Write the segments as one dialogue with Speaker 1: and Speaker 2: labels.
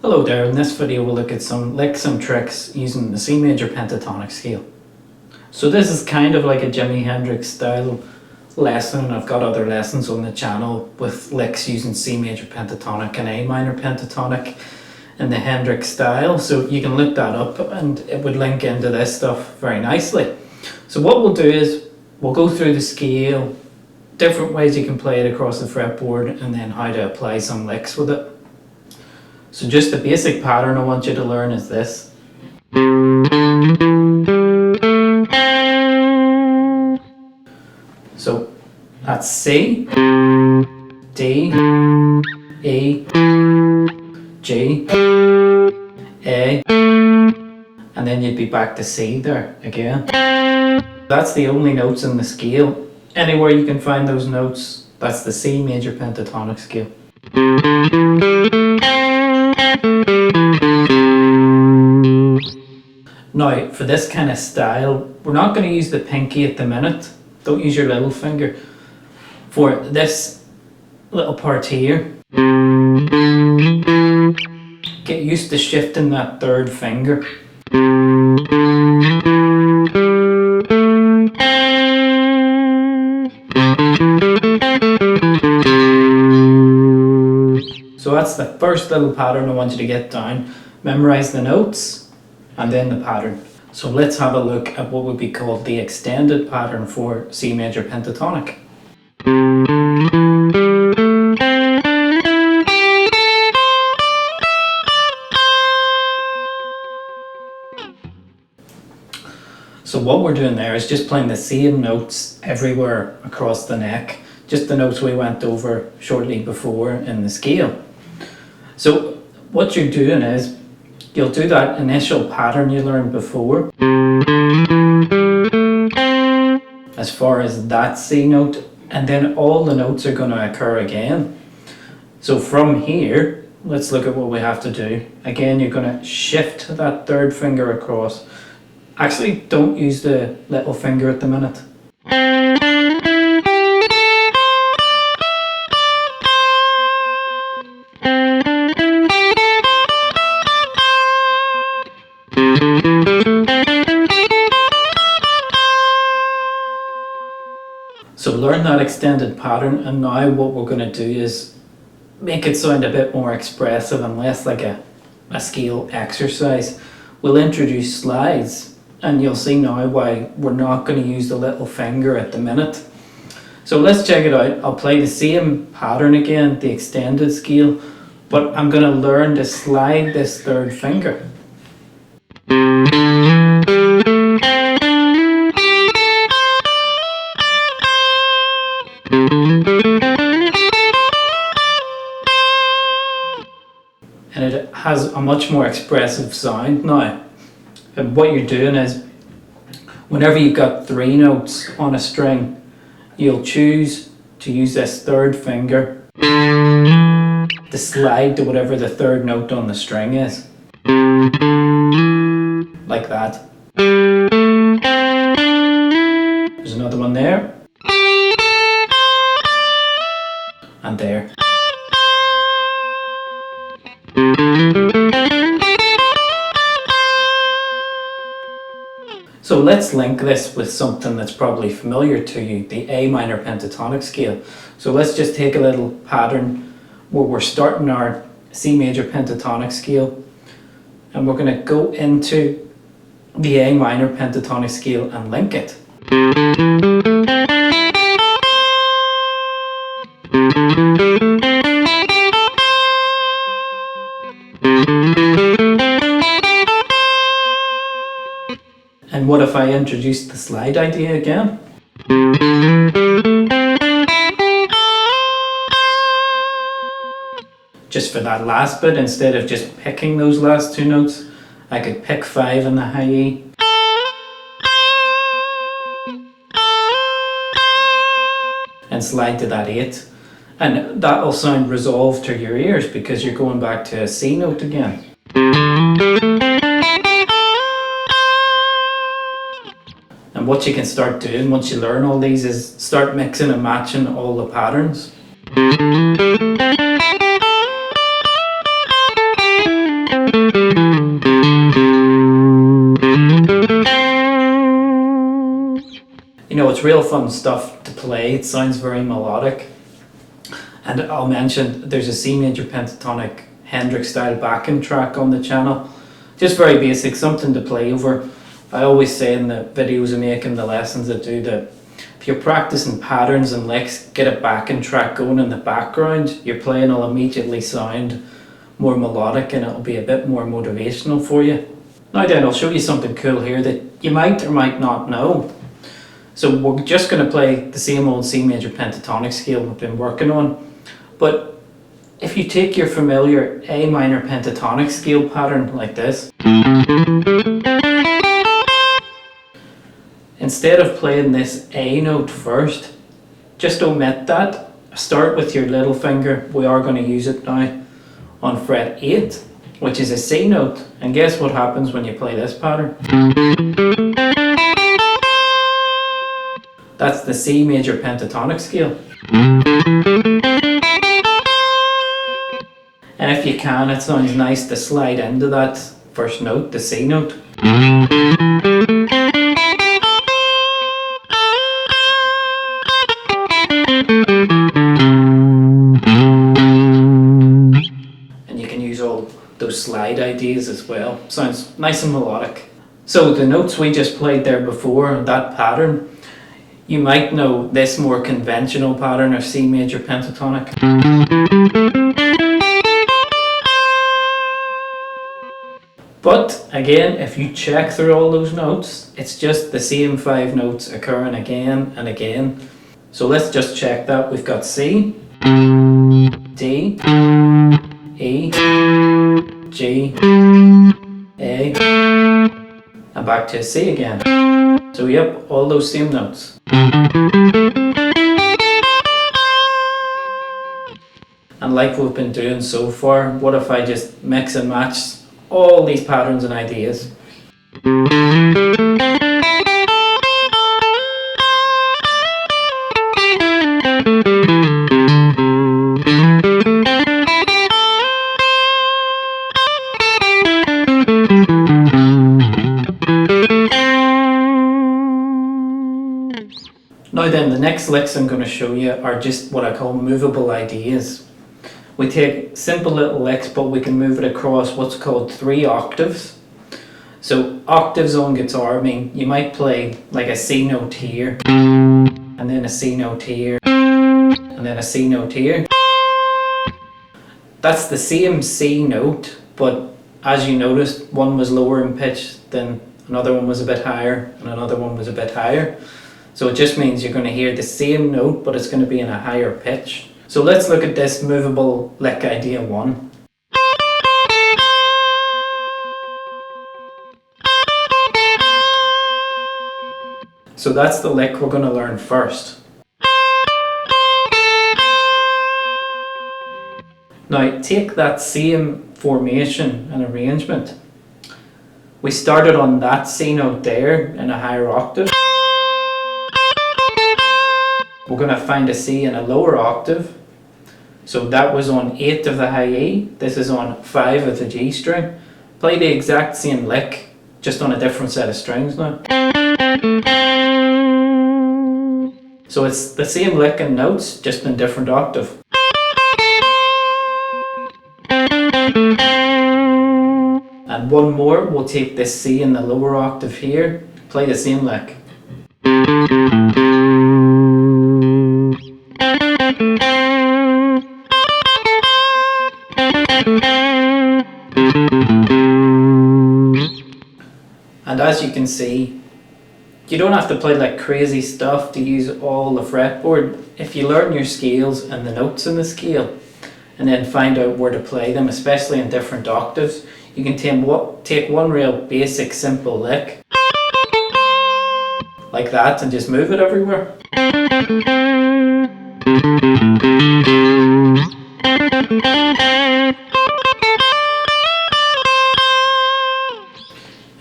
Speaker 1: Hello there, in this video we'll look at some licks and tricks using the C Major Pentatonic scale. So this is kind of like a Jimi Hendrix style lesson. I've got other lessons on the channel with licks using C Major Pentatonic and A Minor Pentatonic in the Hendrix style, so you can look that up and it would link into this stuff very nicely. So what we'll do is we'll go through the scale, different ways you can play it across the fretboard, and then how to apply some licks with it. So just the basic pattern I want you to learn is this. So that's C, D, E, G, A, and then you'd be back to C there again. That's the only notes in the scale. Anywhere you can find those notes, that's the C Major Pentatonic scale. Now, for this kind of style, we're not going to use the pinky at the minute. Don't use your little finger. For this little part here, get used to shifting that third finger. So that's the first little pattern I want you to get down. Memorize the notes and then the pattern. So let's have a look at what would be called the extended pattern for C Major Pentatonic. So what we're doing there is just playing the same notes everywhere across the neck, just the notes we went over shortly before in the scale. So what you're doing is you'll do that initial pattern you learned before as far as that C note, and then all the notes are going to occur again. So from here, let's look at what we have to do. Again, you're going to shift that third finger across. Actually, don't use the little finger at the minute. So learn that extended pattern, and now what we're going to do is make it sound a bit more expressive and less like a scale exercise. We'll introduce slides, and you'll see now why we're not going to use the little finger at the minute. So let's check it out. I'll play the same pattern again, the extended scale, but I'm going to learn to slide this third finger. And it has a much more expressive sound now. And what you're doing is, whenever you've got three notes on a string, you'll choose to use this third finger to slide to whatever the third note on the string is. Like that. There's another one there. And there. So let's link this with something that's probably familiar to you, the A minor pentatonic scale. So let's just take a little pattern where we're starting our C major pentatonic scale, and we're going to go into the A minor pentatonic scale and link it. And what if I introduce the slide idea again? Just for that last bit, instead of just picking those last two notes, I could pick 5 in the high E. And slide to that 8. And that'll sound resolved to your ears because you're going back to a C note again. And what you can start doing once you learn all these is start mixing and matching all the patterns. it's real fun stuff to play. It sounds very melodic. And I'll mention there's a C Major Pentatonic Hendrix style backing track on the channel. Just very basic, something to play over. I always say in the videos I make and the lessons I do that if you're practicing patterns and licks, get a backing track going in the background. Your playing will immediately sound more melodic and it'll be a bit more motivational for you. Now then, I'll show you something cool here that you might or might not know. So we're just going to play the same old C Major Pentatonic scale we've been working on. But if you take your familiar A minor pentatonic scale pattern like this, instead of playing this A note first, just omit that. Start with your little finger. We are going to use it now on fret 8, which is a C note. And guess what happens when you play this pattern? That's the C major pentatonic scale. And if you can, it sounds nice to slide into that first note, the C note. Those slide ideas as well. Sounds nice and melodic. So the notes we just played there before, that pattern, you might know this more conventional pattern of C major pentatonic. But again, if you check through all those notes, it's just the same 5 notes occurring again and again. So let's just check that. We've got C, D, E, G, A, and back to C again. So yep, all those same notes. And like we've been doing so far, what if I just mix and match all these patterns and ideas? Now then, the next licks I'm going to show you are just what I call movable ideas. We take simple little licks, but we can move it across what's called 3 octaves. So octaves on guitar mean you might play like a C note here, and then a C note here, and then a C note here. That's the same C note, but as you noticed, one was lower in pitch, then another one was a bit higher, and another one was a bit higher. So it just means you're going to hear the same note, but it's going to be in a higher pitch. So let's look at this movable lick idea 1. So that's the lick we're going to learn first. Now take that same formation and arrangement. We started on that C note there in a higher octave. We're going to find a C in a lower octave. So that was on 8 of the high E, this is on 5 of the G string. Play the exact same lick, just on a different set of strings now. So it's the same lick and notes, just in different octave. And one more, we'll take this C in the lower octave here, play the same lick. And as you can see, you don't have to play like crazy stuff to use all the fretboard. If you learn your scales and the notes in the scale, and then find out where to play them, especially in different octaves, you can take one real basic simple lick, like that, and just move it everywhere.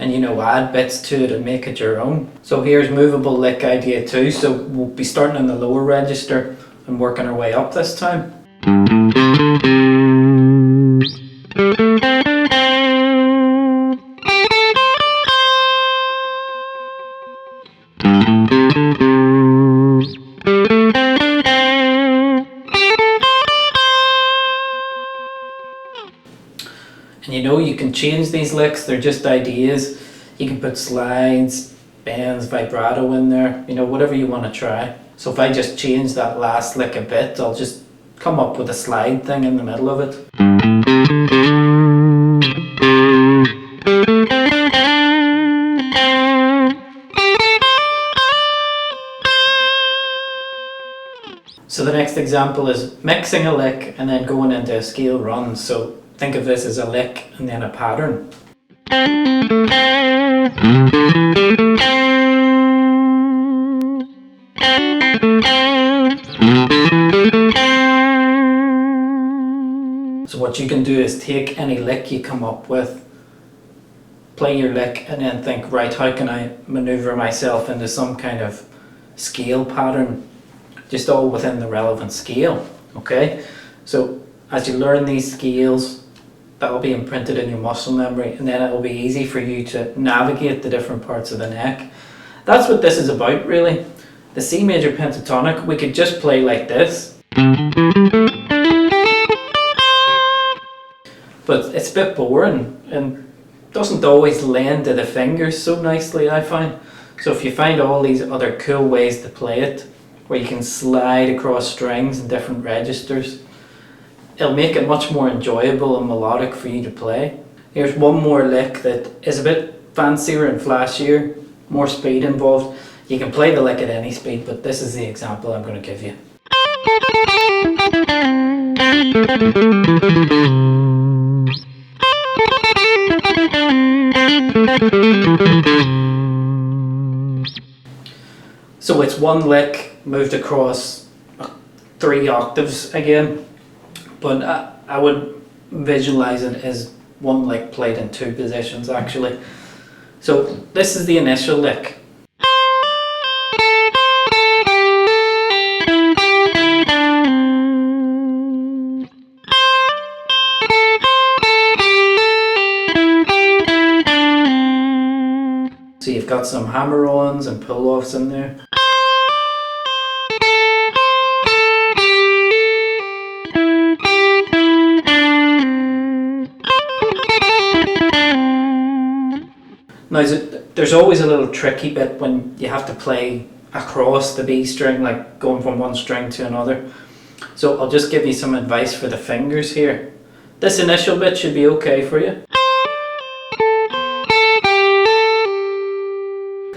Speaker 1: And you know, add bits to it and make it your own. So here's movable lick idea 2. So we'll be starting in the lower register and working our way up this time. And you know, you can change these licks, they're just ideas. You can put slides, bends, vibrato in there, you know, whatever you want to try. So if I just change that last lick a bit, I'll just come up with a slide thing in the middle of it. So the next example is mixing a lick and then going into a scale run. So think of this as a lick and then a pattern. So what you can do is take any lick you come up with, play your lick, and then think, right, how can I maneuver myself into some kind of scale pattern, just all within the relevant scale. Okay, so as you learn these scales, that will be imprinted in your muscle memory, and then it will be easy for you to navigate the different parts of the neck. That's what this is about, really. The C major pentatonic, we could just play like this, but it's a bit boring and doesn't always lend to the fingers so nicely, I find. So if you find all these other cool ways to play it, where you can slide across strings in different registers, it'll make it much more enjoyable and melodic for you to play. Here's one more lick that is a bit fancier and flashier, more speed involved. You can play the lick at any speed, but this is the example I'm going to give you. So it's one lick moved across 3 octaves again, but I would visualize it as one lick played in 2 positions actually. So this is the initial lick. So you've got some hammer-ons and pull-offs in there. Now there's always a little tricky bit when you have to play across the B string, like going from one string to another. So I'll just give you some advice for the fingers here. This initial bit should be okay for you.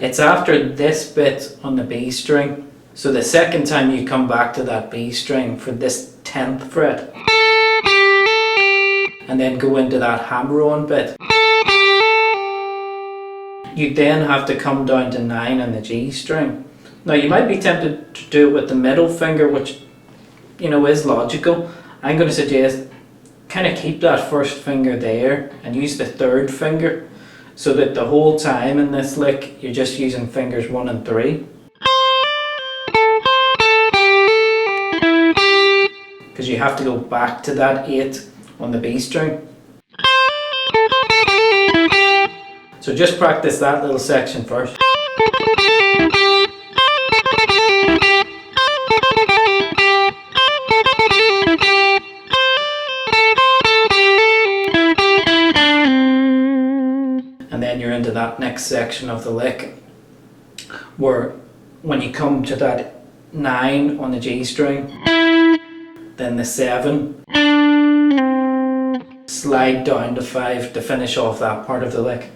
Speaker 1: It's after this bit on the B string, so the second time you come back to that B string for this 10th fret, and then go into that hammer-on bit, you then have to come down to 9 on the G string. Now you might be tempted to do it with the middle finger, which you know is logical. I'm going to suggest kind of keep that first finger there and use the 3rd finger, so that the whole time in this lick you're just using fingers 1 and 3. Because you have to go back to that 8 on the B string. So just practice that little section first. And then you're into that next section of the lick, where when you come to that 9 on the G string, then the 7, slide down to 5 to finish off that part of the lick.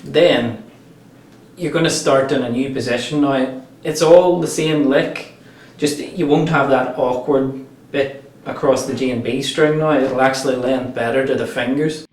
Speaker 1: Then you're going to start in a new position. Now it's all the same lick, just you won't have that awkward bit across the G and B string now. It'll actually lend better to the fingers.